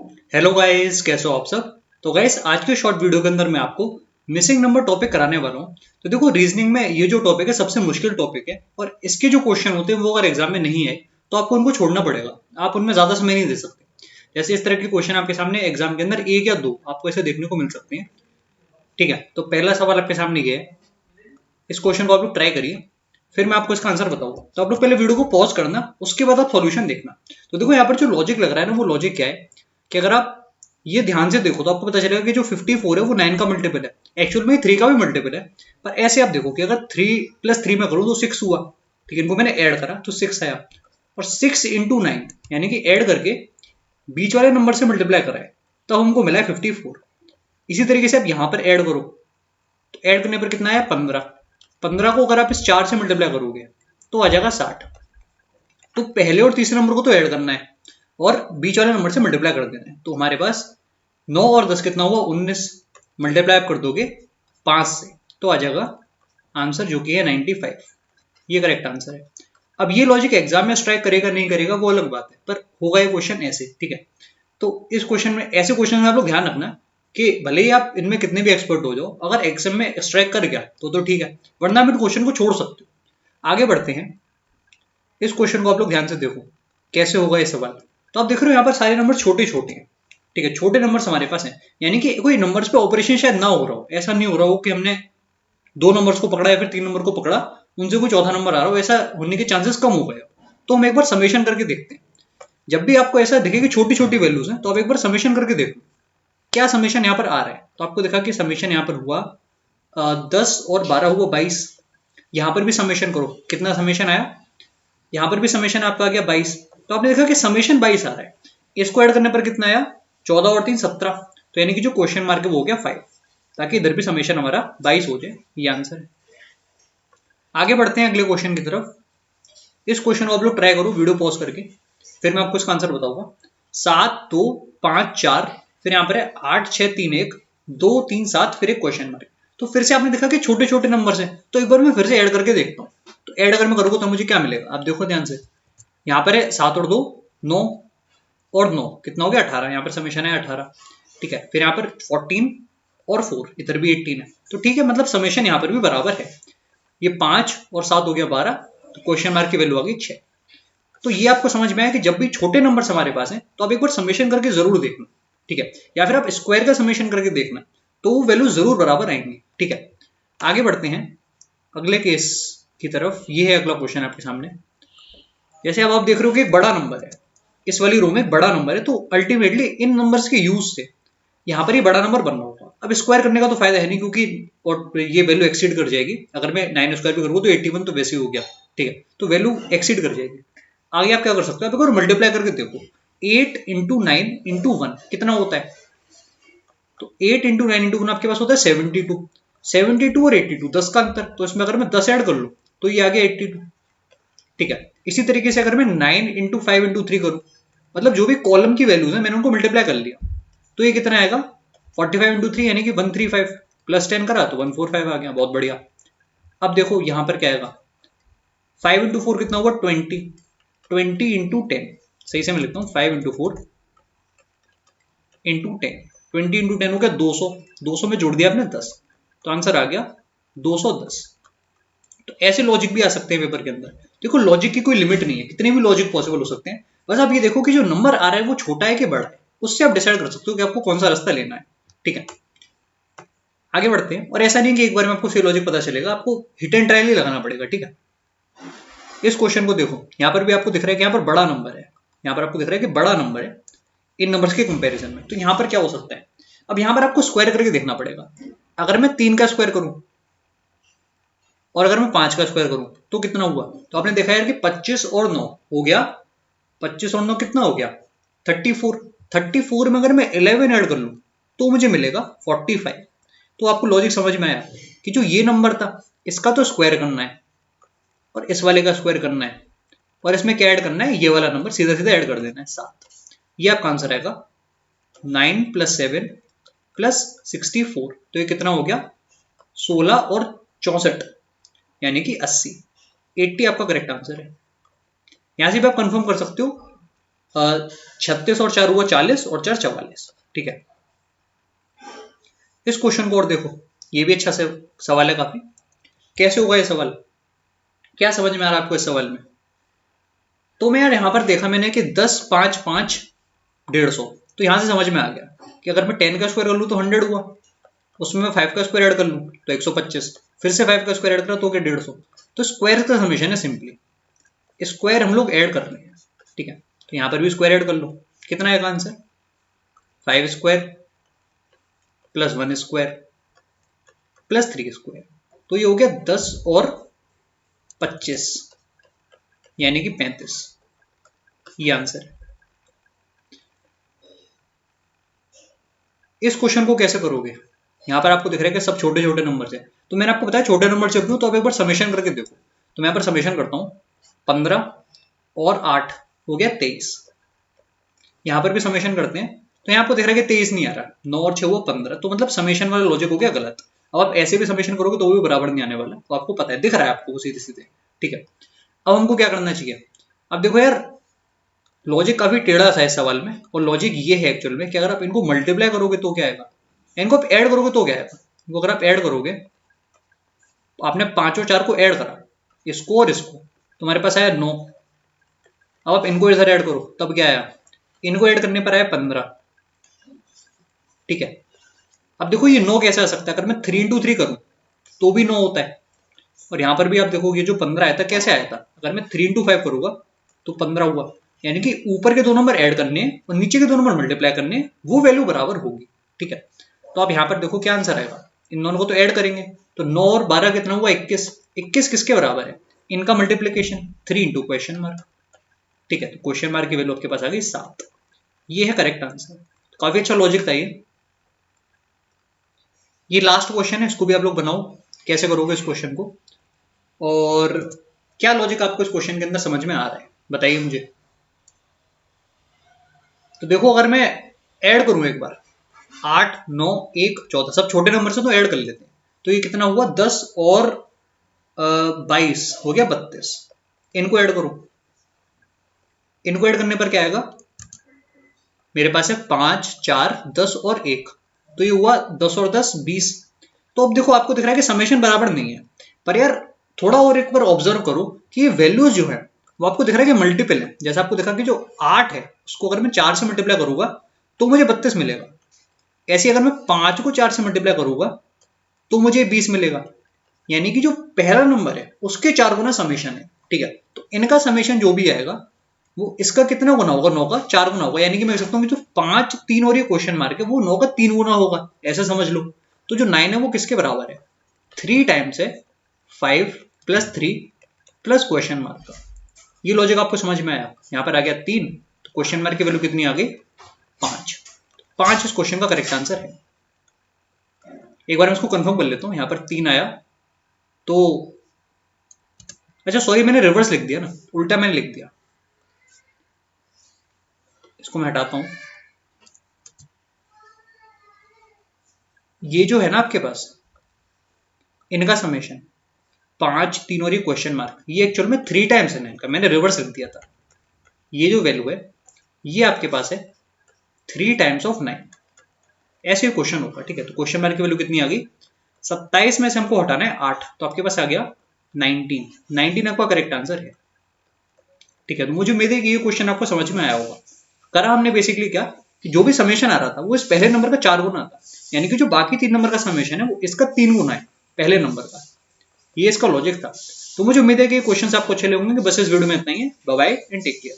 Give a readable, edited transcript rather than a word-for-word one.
Hello guys, कैसे हो आप सब। तो गाइस, आज के शॉर्ट वीडियो के अंदर मैं आपको मिसिंग नंबर टॉपिक कराने वाला हूँ। तो देखो, रीजनिंग में ये जो टॉपिक है सबसे मुश्किल टॉपिक है, और इसके जो क्वेश्चन होते हैं वो अगर एग्जाम में नहीं आए तो आपको उनको छोड़ना पड़ेगा। आप उनमें ज्यादा समय नहीं दे सकते। जैसे इस तरह के क्वेश्चन आपके सामने एग्जाम के अंदर एक या दो आपको ऐसे देखने को मिल सकते हैं। ठीक है, तो पहला सवाल आपके सामने ये है। इस क्वेश्चन को आप लोग ट्राई करिए, फिर मैं आपको इसका आंसर बताऊंगा। तो आप लोग पहले वीडियो को पॉज करना, उसके बाद आप सॉल्यूशन देखना। तो देखो, यहाँ पर जो लॉजिक लग रहा है ना, वो लॉजिक क्या है कि अगर आप ये ध्यान से देखो तो आपको पता चलेगा कि जो 54 है वो 9 का मल्टीपल है। एक्चुअल में 3 का भी मल्टीपल है। पर ऐसे आप देखो कि अगर 3 + 3 में करूँ तो 6 हुआ। ठीक है, इनको मैंने ऐड करा तो 6 आया। और 6 × 9 यानी कि ऐड करके बीच वाले नंबर से मल्टीप्लाई कराए तो हमको मिला है 54। इसी तरीके से आप यहां पर ऐड करो तो ऐड करने पर कितना आया, 15। 15 को अगर आप इस 4 से मल्टीप्लाई करोगे तो आ जाएगा 60। तो पहले और तीसरे नंबर को तो ऐड करना है और बीच वाले नंबर से मल्टीप्लाई कर देना है। तो हमारे पास 9 और 10 कितना हुआ, 19। मल्टीप्लाई आप कर दोगे 5 से तो आ जाएगा आंसर जो कि है 95। ये करेक्ट आंसर है। अब ये लॉजिक एग्जाम में स्ट्राइक करेगा नहीं करेगा वो अलग बात है, पर होगा ये क्वेश्चन ऐसे। ठीक है, तो इस क्वेश्चन में, ऐसे क्वेश्चन में आप लोग ध्यान रखना कि भले ही आप इनमें कितने भी एक्सपर्ट हो जाओ, अगर एग्जाम में स्ट्राइक कर गया तो ठीक है, वरना आप इन क्वेश्चन को छोड़ सकते हो। आगे बढ़ते हैं। इस क्वेश्चन को आप लोग ध्यान से देखो कैसे होगा ये सवाल। तो आप देख रहे हो यहाँ पर सारे नंबर छोटे छोटे हैं। ठीक है, छोटे नंबर्स हमारे पास हैं, यानी कि कोई नंबर्स पे ऑपरेशन शायद ना हो रहा हो। ऐसा नहीं हो रहा हो कि हमने दो नंबर्स को पकड़ा या फिर तीन नंबर को पकड़ा, उनसे कोई चौथा नंबर आ रहा हो, ऐसा होने के चांसेस कम हो गए। तो हम एक बार समेशन करके देखते हैं। जब भी आपको ऐसा दिखे कि छोटी छोटी वैल्यूज हैं तो आप एक बार समेशन करके देखो क्या समेशन यहाँ पर आ रहा है। तो आपको देखा कि समेशन यहाँ पर हुआ 10 और 12 हुआ 22। यहाँ पर भी समेशन करो, कितना समेशन आया, यहाँ पर भी समेशन आपका आ गया 22। तो आपने देखा कि समेशन 22 आ रहा है। इसको ऐड करने पर कितना आया, 14 और 3 17। तो यानी कि जो क्वेश्चन मार्क है वो हो गया 5, ताकि इधर भी समेशन हमारा 22 हो जाए। ये आंसर है। आगे बढ़ते हैं अगले क्वेश्चन की तरफ। इस क्वेश्चन को आप लोग ट्राई करो वीडियो पॉज करके, फिर मैं आपको इसका आंसर बताऊंगा। 7 2 5 4, फिर यहाँ पर है 8 6 3 1 2 3 7, फिर एक क्वेश्चन मार्क। तो फिर से आपने देखा कि छोटे छोटे नंबर है, तो एक बार मैं फिर से ऐड करके देखता हूँ। तो ऐड अगर मैं करूंगा तो मुझे क्या मिलेगा, आप देखो ध्यान से। यहाँ पर है 7 और 2 9, और 9 कितना हो गया 18। यहाँ पर समेशन है 18। ठीक है, फिर यहाँ पर 14 और 4, इधर भी 18 है। तो ठीक है, मतलब समेशन यहाँ पर भी बराबर है। ये 5 और 7 हो गया 12, तो क्वेश्चन मार्क की वैल्यू आ गई 6। तो ये आपको समझ में आया कि जब भी छोटे नंबर्स हमारे पास हैं तो आप एक बार समेशन करके जरूर देखना। ठीक है, या फिर आप स्क्वायर का समेशन करके देखना, तो वो वैल्यू जरूर बराबर आएंगी। ठीक है, आगे बढ़ते हैं अगले केस की तरफ। ये है अगला क्वेश्चन आपके सामने। जैसे अब आप देख रहे हो कि एक बड़ा नंबर है, इस वाली रो में बड़ा नंबर है, तो अल्टीमेटली इन नंबर्स के यूज से यहाँ पर ये बड़ा नंबर बनना होगा। अब स्क्वायर करने का तो फायदा है नहीं, क्योंकि और ये वैल्यू एक्सीड कर जाएगी। अगर मैं 9 स्क्वायर भी करूँगा तो 81 तो वैसे ही हो गया। ठीक है, तो वैल्यू एक्सीड कर जाएगी। आगे आप क्या कर सकते हो, आप एक मल्टीप्लाई करके देखो। 8 × 9 × 1 कितना होता है। तो 8 × 9 × 1 आपके पास होता है 72। 72 और 82, 10 का अंतर। तो इसमें अगर मैं 10 ऐड कर लूँ तो ये आ गया 82। ठीक है, इसी तरीके से अगर मैं 9 × 5 × 3 करूं, मतलब जो भी कॉलम की वैल्यूज है मैंने उनको मल्टीप्लाई कर लिया, तो ये कितना आएगा 45 × 3 यानी कि 135। प्लस 10 करा तो 145 आ गया, बहुत बढ़िया। अब देखो यहां पर क्या आएगा, 5 × 4 कितना हुआ 20। 20 × 10, सही से मैं लिखता हूँ 5 × 4 × 10। 20 × 10 हो गया 200। 200 में जोड़ दिया आपने 10, तो आंसर आ गया 210। तो ऐसे लॉजिक भी आ सकते हैं पेपर के अंदर। देखो, लॉजिक की कोई लिमिट नहीं है, कितने भी लॉजिक पॉसिबल हो सकते हैं। बस आप ये देखो कि जो नंबर आ रहा है वो छोटा है कि बड़ा है, उससे आप डिसाइड कर सकते हो कि आपको कौन सा रास्ता लेना है। ठीक है, आगे बढ़ते हैं। और ऐसा नहीं कि एक बार में आपको सही लॉजिक पता चलेगा, आपको हिट एंड ट्रायल ही लगाना पड़ेगा। ठीक है, इस क्वेश्चन को देखो, यहाँ पर भी आपको दिख रहा है कि यहाँ पर बड़ा नंबर है। यहाँ पर आपको दिख रहा है कि बड़ा नंबर है इन नंबर्स के कंपैरिजन में। तो यहाँ पर क्या हो सकता है, अब यहाँ पर आपको स्क्वायर करके देखना पड़ेगा। अगर मैं 3 का स्क्वायर करूं और अगर मैं 5 का स्क्वायर करूं तो कितना हुआ। तो आपने देखा यार कि 25 और 9 हो गया। 25 और 9 कितना हो गया 34। 34 में अगर मैं 11 ऐड कर लूं तो मुझे मिलेगा 45। तो आपको लॉजिक समझ में आया कि जो ये नंबर था इसका तो स्क्वायर करना है और इस वाले का स्क्वायर करना है, और इसमें क्या ऐड करना है, ये वाला नंबर सीधा सीधा ऐड कर देना है 7। ये आपका आंसर आएगा 9 + 7 + 64। तो ये कितना हो गया 16 और 64, यानी कि 80। 80 आपका करेक्ट आंसर है। यहां से भी आप कंफर्म कर सकते हो 36 और 4 हुआ 40 और 4 44। ठीक है, इस क्वेश्चन को और देखो, ये भी अच्छा से सवाल है काफी। कैसे होगा ये सवाल, क्या समझ में आ रहा है आपको इस सवाल में? तो मैं यार यहां पर देखा मैंने कि 10 5 5 150, तो यहां से समझ में आ गया कि अगर मैं 10 का स्क्वायर कर लूं तो 100 हुआ, उसमें मैं 5 का स्क्वायर ऐड कर लूं तो 125, फिर से 5 का स्क्वायर ऐड करा तो क्या 150। तो स्क्वायर का समेशन है सिंपली, स्क्वायर हम लोग ऐड कर रहे हैं। ठीक है, तो यहां पर भी स्क्वायर ऐड कर लो, कितना आएगा answer? 5 square plus 1 square plus 3 square, तो ये हो गया 10 और 25 यानी कि 35, ये आंसर है। इस क्वेश्चन को कैसे करोगे? यहां पर आपको दिख रहा है कि सब छोटे छोटे नंबर है, तो मैंने आपको बताया छोटे नंबर से क्यों, तो आप एक बार समेशन करके देखो। तो मैं यहां पर समेशन करता हूं, 15 और 8 हो गया 23। यहां पर भी समेशन करते हैं, तो यहां आपको दिख रहा है कि 23 नहीं आ रहा, 9 और 6 हुआ 15, तो मतलब समेशन वाला लॉजिक हो गया गलत। अब आप ऐसे भी समेशन करोगे तो वो भी बराबर नहीं आने वाला, तो आपको पता है, दिख रहा है आपको सीधे सीधे। ठीक है, अब हमको क्या करना चाहिए? अब देखो यार, लॉजिक काफी टेढ़ा था इस सवाल में, और लॉजिक ये है एक्चुअल में कि अगर आप इनको मल्टीप्लाई करोगे तो क्या आएगा, इनको आप ऐड करोगे तो क्या आएगा। इनको अगर आप ऐड करोगे, तो आपने 5 और 4 को ऐड करा, इसको और इसको, तुम्हारे पास आया 9। अब आप इनको इधर ऐड करो, तब क्या आया, इनको ऐड करने पर आया 15। ठीक है, अब देखो ये 9 कैसे आ सकता है, अगर मैं 3 इंटू 3 करूं तो भी 9 होता है, और यहां पर भी आप देखो ये जो 15 आया था कैसे आया था, अगर मैं 3 इंटू 5 करूंगा तो 15 हुआ, यानी कि ऊपर के दो नंबर ऐड करने हैं और नीचे के दो नंबर मल्टीप्लाई करने हैं, वो वैल्यू बराबर होगी। ठीक है, तो आप यहां पर देखो क्या आंसर आएगा, इन दोनों को तो ऐड करेंगे, तो 9 और 12 कितना हुआ, 21। 21 किसके बराबर है, इनका मल्टीप्लीकेशन, 3 इंटू क्वेश्चन मार्क। ठीक है, तो क्वेश्चन मार्क की वैल्यू आपके पास आ गई 7। ये है करेक्ट आंसर। काफी अच्छा लॉजिक था ये लास्ट क्वेश्चन है, इसको भी आप लोग बनाओ कैसे करोगे इस क्वेश्चन को, और क्या लॉजिक आपको इस क्वेश्चन के अंदर समझ में आ रहा है बताइए मुझे। तो देखो, अगर मैं ऐड करूं एक बार, 8 9 1 14, सब छोटे नंबर से तो ऐड कर लेते हैं, तो ये कितना हुआ, 10 और 22 हो गया 32। इनको ऐड करो, इनको ऐड करने पर क्या आएगा, मेरे पास है 5 4 10 और 1, तो ये हुआ 10 और 10 20। तो अब देखो आपको दिख रहा है कि समेशन बराबर नहीं है, पर यार थोड़ा और एक बार ऑब्जर्व करो कि ये वैल्यूज जो है वो आपको दिख रहा है कि मल्टीपल है। जैसे आपको दिखा कि जो 8 है उसको अगर मैं 4 से मल्टीप्लाई करूंगा तो मुझे 32 मिलेगा, ऐसे अगर मैं 5 को 4 से मल्टीप्लाई करूंगा तो मुझे 20 मिलेगा, यानी कि जो पहला नंबर है उसके 4 गुना समेशन है। ठीक है, तो इनका समेशन जो भी आएगा वो इसका कितना गुना होगा, 9 का 4 गुना होगा, यानी कि मैं कह सकता हूँ कि जो 5 3 और ये क्वेश्चन मार्क है वो 9 का 3 गुना होगा, ऐसा समझ लो। तो जो 9 है वो किसके बराबर है, 3 टाइम्स है 5 प्लस 3 प्लस क्वेश्चन मार्क का। ये लॉजिक आपको समझ में आया, यहां पर आ गया 3, तो क्वेश्चन मार्क की वैल्यू कितनी आ गई, 5। 5 इस क्वेश्चन का करेक्ट आंसर है। एक बार मैं इसको कंफर्म कर लेता हूं, यहां पर 3 आया तो, अच्छा सॉरी मैंने रिवर्स लिख दिया ना, उल्टा मैंने लिख दिया, इसको मैं हटाता हूं। ये जो है ना आपके पास इनका समेशन 5 3 और ये क्वेश्चन मार्क, ये एक्चुअल में 3 टाइम्स है इनका, मैंने रिवर्स लिख दिया था। ये जो वैल्यू है ये आपके पास है 3 टाइम्स ऑफ 9, ऐसे क्वेश्चन होगा। ठीक है, तो क्वेश्चन मार्क की वैल्यू कितनी आ गई, 27 में से हमको हटाना है 8, तो आपके पास आ गया 19। 19 आपका करेक्ट आंसर है। ठीक है, तो मुझे उम्मीद है कि ये क्वेश्चन आपको समझ में आया होगा। करा हमने बेसिकली क्या, कि जो भी समेशन आ रहा था वो इस पहले नंबर का 4 गुना था, यानी कि जो बाकी 3 नंबर का समेशन है वो इसका 3 गुना है पहले नंबर का, ये इसका लॉजिक था। तो मुझे उम्मीद है कि क्वेश्चन आपको अच्छे लगे होंगे। बस इस वीडियो में इतना ही है, bye bye and take care.